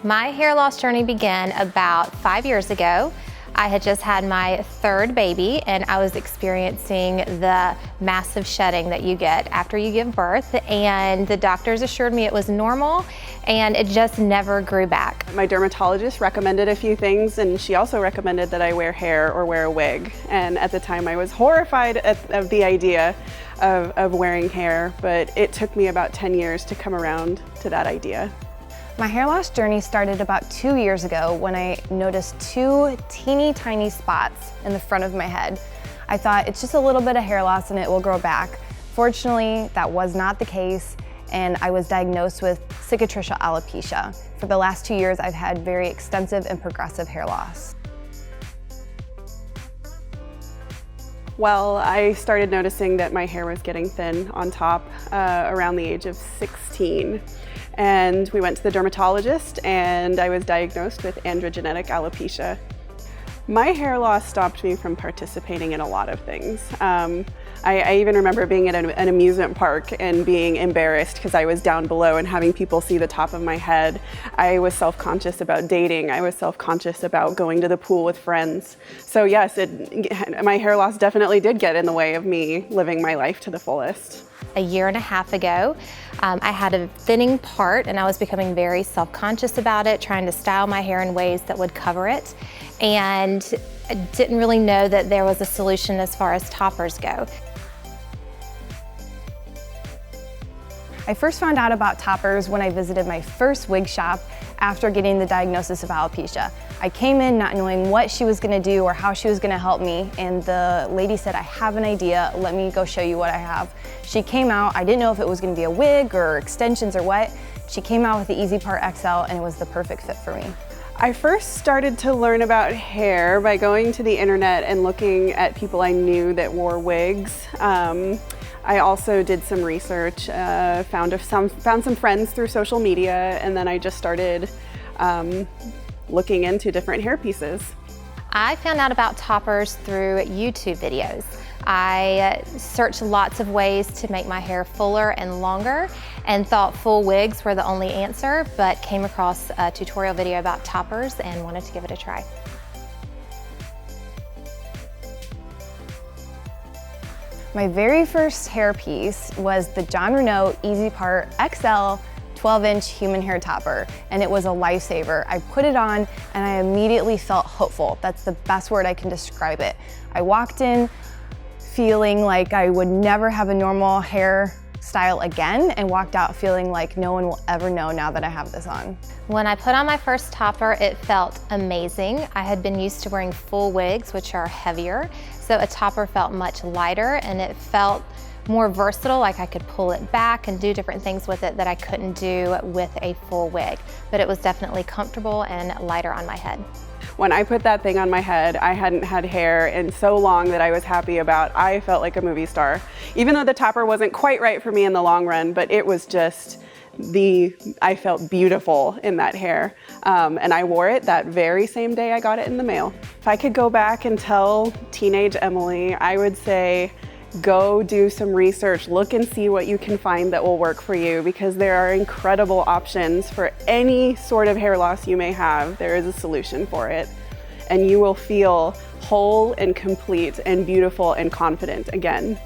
My hair loss journey began about 5 years ago. I had just had my third baby and I was experiencing the massive shedding that you get after you give birth, and the doctors assured me it was normal and it just never grew back. My dermatologist recommended a few things, and she also recommended that I wear hair or wear a wig. And at the time I was horrified of the idea of wearing hair, but it took me about 10 years to come around to that idea. My hair loss journey started about 2 years ago when I noticed two teeny tiny spots in the front of my head. I thought it's just a little bit of hair loss and it will grow back. Fortunately, that was not the case, and I was diagnosed with cicatricial alopecia. For the last 2 years, I've had very extensive and progressive hair loss. Well, I started noticing that my hair was getting thin on top around the age of 16. And we went to the dermatologist and I was diagnosed with androgenetic alopecia. My hair loss stopped me from participating in a lot of things. I even remember being at an amusement park and being embarrassed because I was down below and having people see the top of my head. I was self-conscious about dating. I was self-conscious about going to the pool with friends. So yes, my hair loss definitely did get in the way of me living my life to the fullest. A year and a half ago, I had a thinning part and I was becoming very self-conscious about it, trying to style my hair in ways that would cover it, and I didn't really know that there was a solution as far as toppers go. I first found out about toppers when I visited my first wig shop after getting the diagnosis of alopecia. I came in not knowing what she was going to do or how she was going to help me, and the lady said, "I have an idea, let me go show you what I have." She came out, I didn't know if it was going to be a wig or extensions or what. She came out with the Easy Part XL and it was the perfect fit for me. I first started to learn about hair by going to the internet and looking at people I knew that wore wigs. I also did some research, found some friends through social media, and then I just started looking into different hair pieces. I found out about toppers through YouTube videos. I searched lots of ways to make my hair fuller and longer and thought full wigs were the only answer, but came across a tutorial video about toppers and wanted to give it a try. My very first hair piece was the Jon Renau Easy Part XL 12-inch human hair topper, and it was a lifesaver. I put it on and I immediately felt hopeful. That's the best word I can describe it. I walked in feeling like I would never have a normal hair style again, and walked out feeling like no one will ever know now that I have this on. When I put on my first topper, it felt amazing. I had been used to wearing full wigs, which are heavier, so a topper felt much lighter and it felt more versatile, like I could pull it back and do different things with it that I couldn't do with a full wig. But it was definitely comfortable and lighter on my head. When I put that thing on my head, I hadn't had hair in so long that I was happy about. I felt like a movie star. Even though the topper wasn't quite right for me in the long run, but it was just I felt beautiful in that hair. And I wore it that very same day I got it in the mail. If I could go back and tell teenage Emily, I would say, go do some research, look and see what you can find that will work for you, because there are incredible options for any sort of hair loss you may have. There is a solution for it, and you will feel whole and complete and beautiful and confident again.